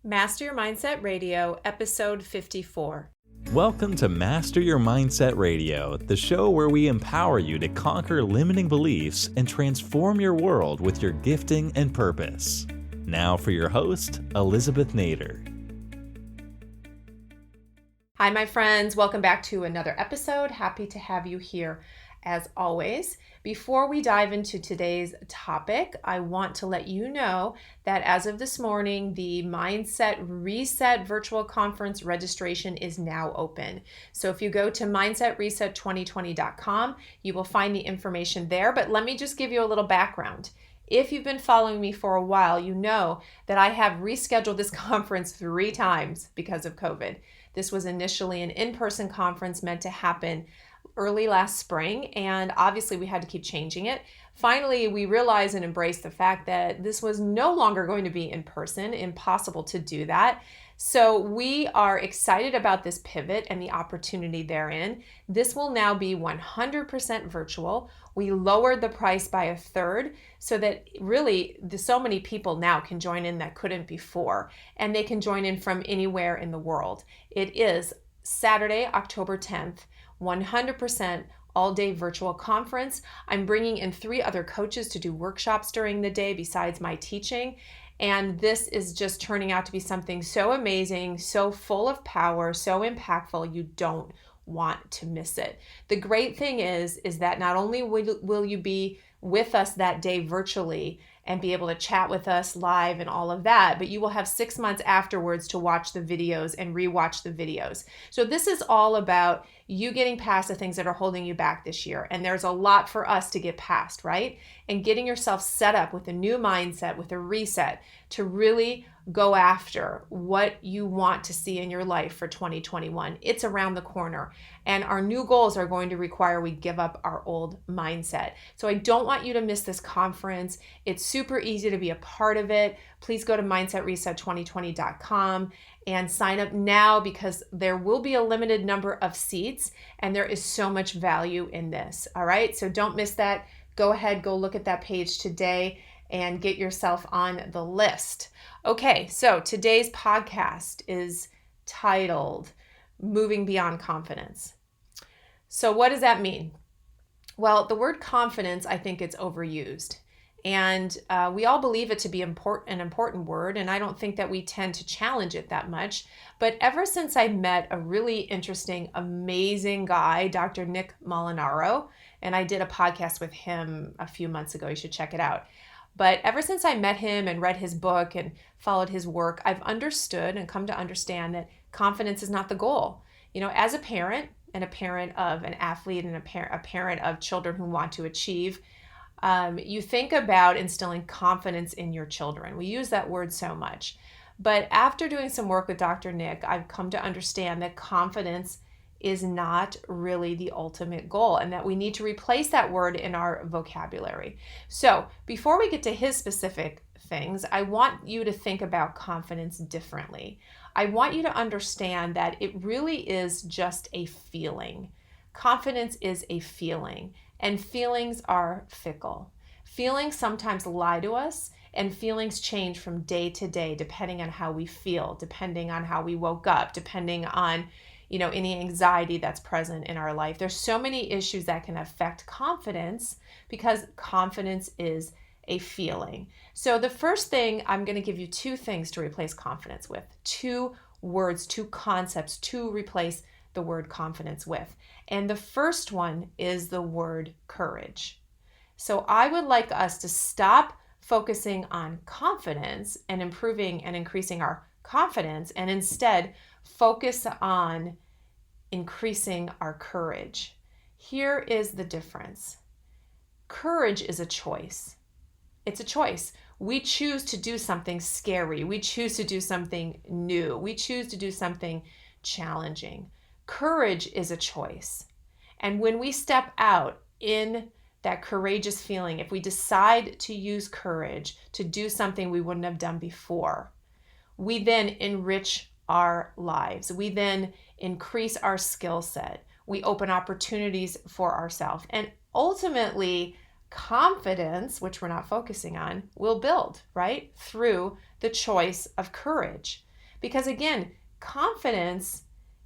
Master Your Mindset Radio, episode 54. Welcome to Master Your Mindset Radio, the show where we empower you to conquer limiting beliefs and transform your world with your gifting and purpose. Now for your host, Elizabeth Nader. Hi, my friends. Welcome back to another episode. Happy to have you here as always. Before we dive into today's topic, I want to let you know that as of this morning, the Mindset Reset virtual conference registration is now open. So if you go to mindsetreset2020.com, you will find the information there. But let me just give you a little background. If you've been following me for a while, you know that I have rescheduled this conference 3 times because of COVID. This was initially an in-person conference meant to happen early last spring, and obviously we had to keep changing it. Finally, we realized and embraced the fact that this was no longer going to be in person, impossible to do that. So we are excited about this pivot and the opportunity therein. This will now be 100% virtual. We lowered the price by 1/3 so that really so many people now can join in that couldn't before, and they can join in from anywhere in the world. It is Saturday, October 10th, 100% all-day virtual conference. I'm bringing in 3 other coaches to do workshops during the day besides my teaching. And this is just turning out to be something so amazing, so full of power, so impactful, you don't want to miss it. The great thing is that not only will you be with us that day virtually and be able to chat with us live and all of that, but you will have 6 months afterwards to watch the videos and rewatch the videos. So this is all about you getting past the things that are holding you back this year. And there's a lot for us to get past, right? And getting yourself set up with a new mindset, with a reset to really go after what you want to see in your life for 2021. It's around the corner. And our new goals are going to require we give up our old mindset. So I don't want you to miss this conference. It's super easy to be a part of it. Please go to mindsetreset2020.com and sign up now because there will be a limited number of seats and there is so much value in this. All right, so don't miss that. Go ahead, go look at that page today and get yourself on the list. Okay, so today's podcast is titled Moving Beyond Confidence. So what does that mean? Well, the word confidence, I think it's overused. And we all believe it to be an important word, and I don't think that we tend to challenge it that much. But ever since I met a really interesting, amazing guy, Dr. Nick Molinaro, and I did a podcast with him a few months ago, you should check it out. But ever since I met him and read his book and followed his work, I've understood and come to understand that confidence is not the goal. You know, as a parent, and a parent of an athlete and a parent of children who want to achieve, you think about instilling confidence in your children. We use that word so much. But after doing some work with Dr. Nick, I've come to understand that confidence is not really the ultimate goal and that we need to replace that word in our vocabulary. So before we get to his specific things, I want you to think about confidence differently. I want you to understand that it really is just a feeling. Confidence is a feeling, and feelings are fickle. Feelings sometimes lie to us, and feelings change from day to day depending on how we feel, depending on how we woke up, depending on any anxiety that's present in our life. There's so many issues that can affect confidence because confidence is a feeling. So the first thing, I'm going to give you 2 things to replace confidence with, 2 words, 2 concepts to replace the word confidence with. And the first one is the word courage. So I would like us to stop focusing on confidence and improving and increasing our confidence and instead focus on increasing our courage. Here is the difference. Courage is a choice. It's a choice. We choose to do something scary. We choose to do something new. We choose to do something challenging. Courage is a choice. And when we step out in that courageous feeling, if we decide to use courage to do something we wouldn't have done before, we then enrich our lives. We then increase our skill set. We open opportunities for ourselves. And ultimately, confidence, which we're not focusing on, will build, right? Through the choice of courage. Because again, confidence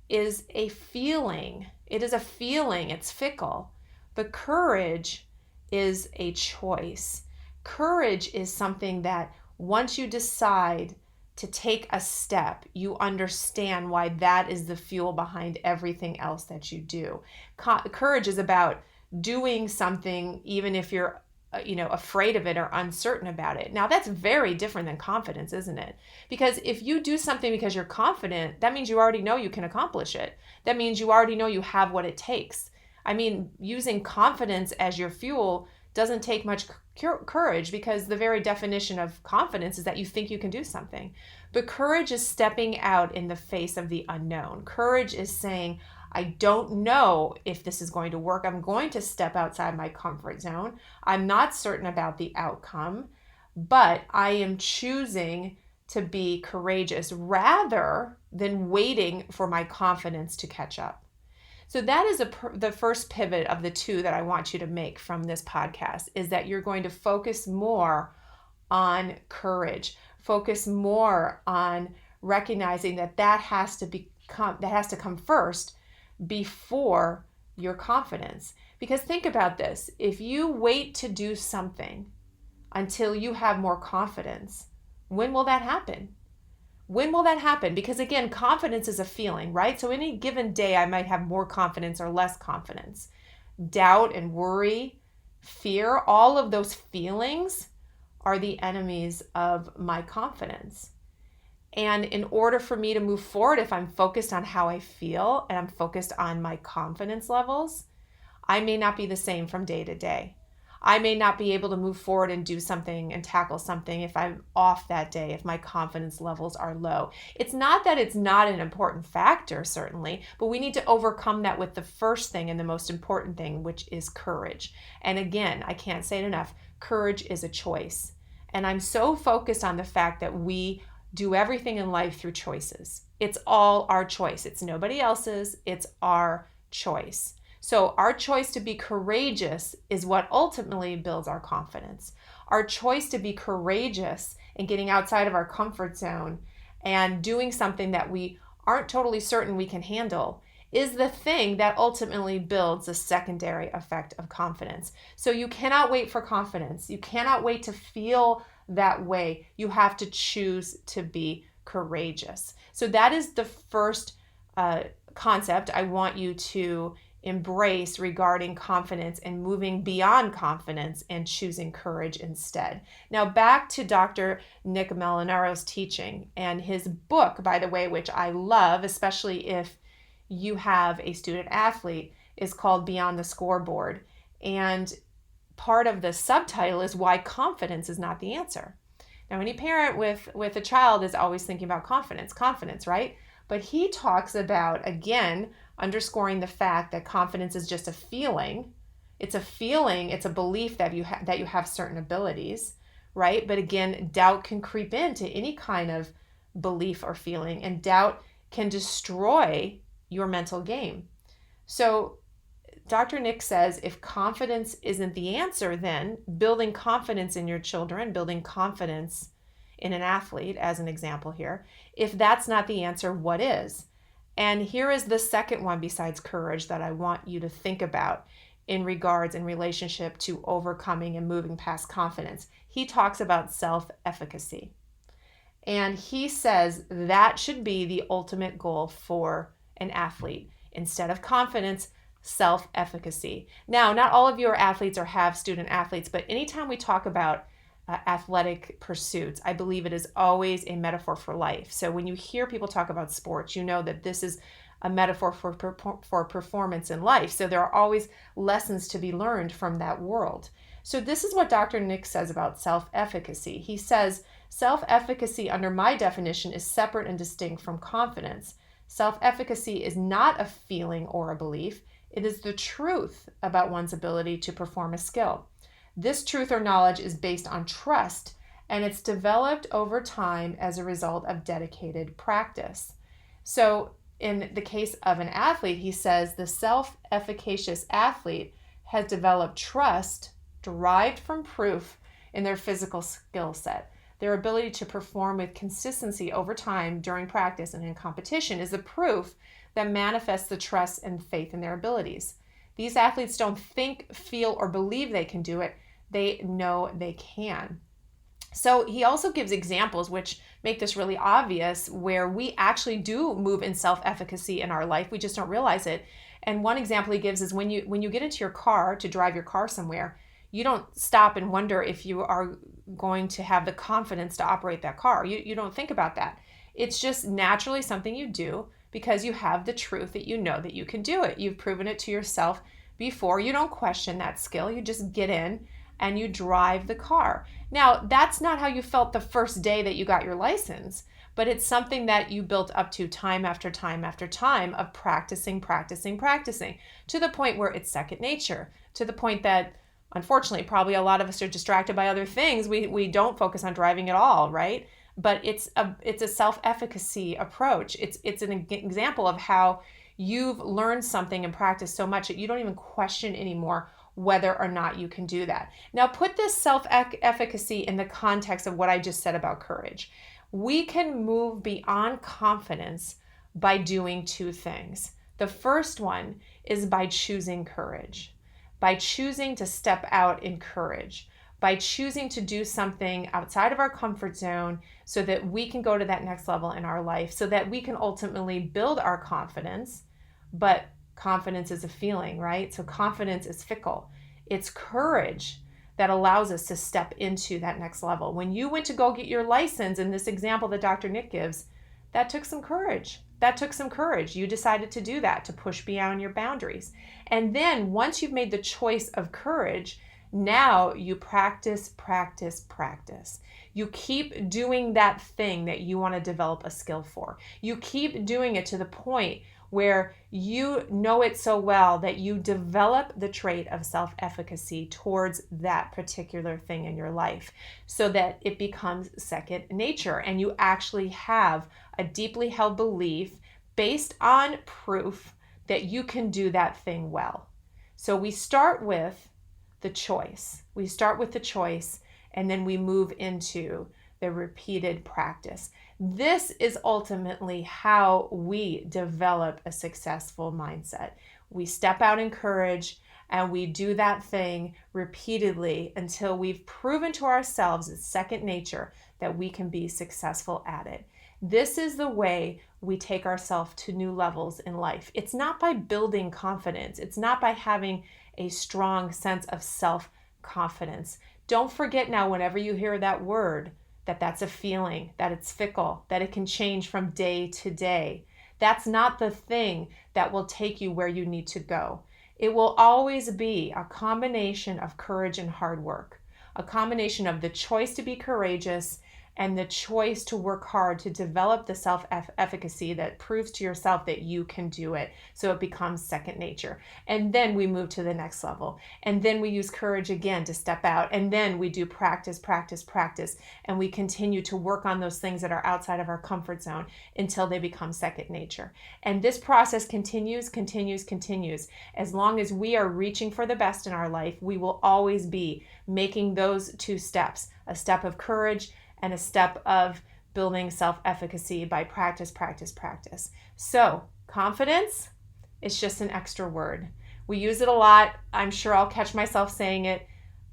is a feeling. It is a feeling, it's fickle. But courage is a choice. Courage is something that once you decide to take a step, you understand why that is the fuel behind everything else that you do. Courage is about doing something even if you're afraid of it or uncertain about it. Now that's very different than confidence, isn't it? Because if you do something because you're confident, that means you already know you can accomplish it. That means you already know you have what it takes. I mean, using confidence as your fuel doesn't take much courage, because the very definition of confidence is that you think you can do something. But courage is stepping out in the face of the unknown. Courage is saying, I don't know if this is going to work. I'm going to step outside my comfort zone. I'm not certain about the outcome, but I am choosing to be courageous rather than waiting for my confidence to catch up. So that is the first pivot of the two that I want you to make from this podcast, is that you're going to focus more on courage, focus more on recognizing that has to come first before your confidence. Because think about this, if you wait to do something until you have more confidence, when will that happen? When will that happen? Because again, confidence is a feeling, right? So any given day I might have more confidence or less confidence. Doubt and worry, fear, all of those feelings are the enemies of my confidence. And in order for me to move forward, if I'm focused on how I feel and I'm focused on my confidence levels, I may not be the same from day to day. I may not be able to move forward and do something and tackle something if I'm off that day, if my confidence levels are low. It's not that it's not an important factor, certainly, but we need to overcome that with the first thing and the most important thing, which is courage. And again, I can't say it enough, courage is a choice. And I'm so focused on the fact that we do everything in life through choices. It's all our choice. It's nobody else's. It's our choice. So our choice to be courageous is what ultimately builds our confidence. Our choice to be courageous and getting outside of our comfort zone and doing something that we aren't totally certain we can handle is the thing that ultimately builds a secondary effect of confidence. So you cannot wait for confidence. You cannot wait to feel that way. You have to choose to be courageous. So that is the first concept I want you to embrace regarding confidence and moving beyond confidence and choosing courage instead. Now back to Dr. Nick Molinaro's teaching and his book, by the way, which I love, especially if you have a student athlete, is called Beyond the Scoreboard. And part of the subtitle is why confidence is not the answer. Now, any parent with a child is always thinking about confidence, right? But he talks about, again, underscoring the fact that confidence is just a feeling. It's a feeling, it's a belief that you have certain abilities, right? But again, doubt can creep into any kind of belief or feeling, and doubt can destroy your mental game. So Dr. Nick says if confidence isn't the answer, then building confidence in your children, building confidence in an athlete, as an example here, if that's not the answer, what is? And here is the second one besides courage that I want you to think about in relationship to overcoming and moving past confidence. He talks about self-efficacy. And he says that should be the ultimate goal for an athlete. Instead of confidence, self-efficacy. Now, not all of you are athletes or have student athletes, but anytime we talk about athletic pursuits, I believe it is always a metaphor for life. So when you hear people talk about sports, you know that this is a metaphor for performance in life. So there are always lessons to be learned from that world. So this is what Dr. Nick says about self-efficacy. He says, self-efficacy under my definition is separate and distinct from confidence. Self-efficacy is not a feeling or a belief. It is the truth about one's ability to perform a skill. This truth or knowledge is based on trust, and it's developed over time as a result of dedicated practice. So in the case of an athlete, he says the self-efficacious athlete has developed trust derived from proof in their physical skill set. their ability to perform with consistency over time during practice and in competition is the proof that manifests the trust and faith in their abilities. These athletes don't think, feel, or believe they can do it. They know they can. So he also gives examples which make this really obvious, where we actually do move in self-efficacy in our life. We just don't realize it. And one example he gives is when you get into your car to drive your car somewhere, you don't stop and wonder if you are going to have the confidence to operate that car. You don't think about that. It's just naturally something you do because you have the truth that you know that you can do it. You've proven it to yourself before. You don't question that skill. You just get in and you drive the car. Now, that's not how you felt the first day that you got your license, but it's something that you built up to time after time after time of practicing to the point where it's second nature, to the point that unfortunately probably a lot of us are distracted by other things. We don't focus on driving at all, right? But it's a self-efficacy approach. It's an example of how you've learned something and practiced so much that you don't even question anymore whether or not you can do that. Now, put this self-efficacy in the context of what I just said about courage. We can move beyond confidence by doing two things. The first one is by choosing courage, by choosing to step out in courage, by choosing to do something outside of our comfort zone so that we can go to that next level in our life, so that we can ultimately build our confidence. But confidence is a feeling, right? So confidence is fickle. It's courage that allows us to step into that next level. When you went to go get your license, in this example that Dr. Nick gives, that took some courage. You decided to do that, to push beyond your boundaries. And then once you've made the choice of courage, now you practice. You keep doing that thing that you want to develop a skill for. You keep doing it to the point where you know it so well that you develop the trait of self-efficacy towards that particular thing in your life, so that it becomes second nature and you actually have a deeply held belief based on proof that you can do that thing well. So we start with the choice. And then we move into the repeated practice. This is ultimately how we develop a successful mindset. We step out in courage and we do that thing repeatedly until we've proven to ourselves it's second nature that we can be successful at it. This is the way we take ourselves to new levels in life. It's not by building confidence. It's not by having a strong sense of self-confidence. Don't forget now, whenever you hear that word, that's a feeling, that it's fickle, that it can change from day to day. That's not the thing that will take you where you need to go. It will always be a combination of courage and hard work, a combination of the choice to be courageous and the choice to work hard to develop the self-efficacy that proves to yourself that you can do it, so it becomes second nature. And then we move to the next level. And then we use courage again to step out. And then we do practice. And we continue to work on those things that are outside of our comfort zone until they become second nature. And this process continues. As long as we are reaching for the best in our life, we will always be making those two steps, a step of courage and a step of building self-efficacy by practice. So confidence is just an extra word. We use it a lot. I'm sure I'll catch myself saying it.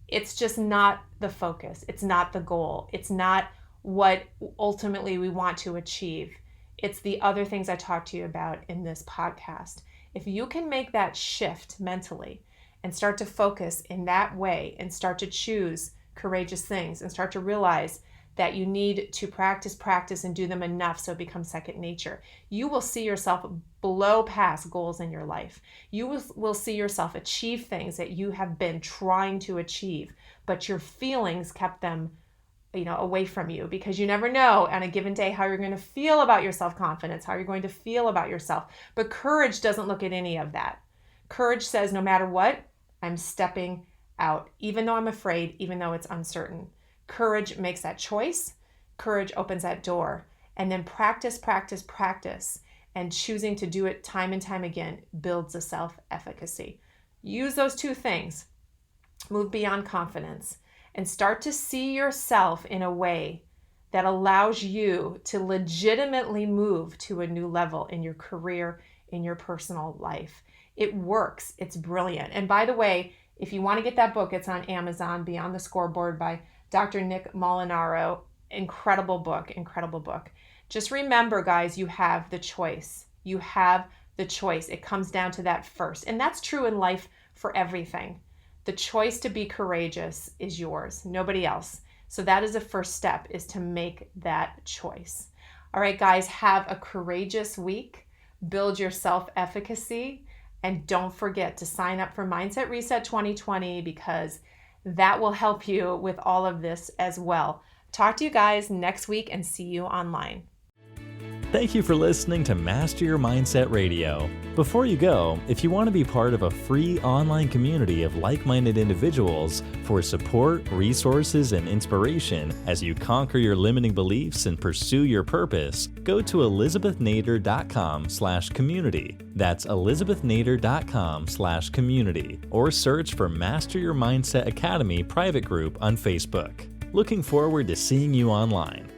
It's just not the focus. It's not the goal. It's not what ultimately we want to achieve. It's the other things I talked to you about in this podcast. If you can make that shift mentally and start to focus in that way and start to choose courageous things and start to realize that you need to practice and do them enough so it becomes second nature, you will see yourself blow past goals in your life. You will see yourself achieve things that you have been trying to achieve, but your feelings kept them away from you, because you never know on a given day how you're going to feel about your self-confidence, how you're going to feel about yourself. But courage doesn't look at any of that. Courage says, no matter what, I'm stepping out, even though I'm afraid, even though it's uncertain. Courage makes that choice. Courage opens that door. And then practice, and choosing to do it time and time again builds a self-efficacy. Use those two things. Move beyond confidence and start to see yourself in a way that allows you to legitimately move to a new level in your career, in your personal life. It works. It's brilliant. And by the way, if you want to get that book, it's on Amazon, Beyond the Scoreboard by Dr. Nick Molinaro. Incredible book, incredible book. Just remember, guys, you have the choice. You have the choice. It comes down to that first. And that's true in life for everything. The choice to be courageous is yours, nobody else. So that is the first step, is to make that choice. All right, guys, have a courageous week. Build your self-efficacy. And don't forget to sign up for Mindset Reset 2020, because that will help you with all of this as well. Talk to you guys next week and see you online. Thank you for listening to Master Your Mindset Radio. Before you go, if you want to be part of a free online community of like-minded individuals for support, resources, and inspiration as you conquer your limiting beliefs and pursue your purpose, go to elizabethnader.com/community. That's elizabethnader.com/community, or search for Master Your Mindset Academy private group on Facebook. Looking forward to seeing you online.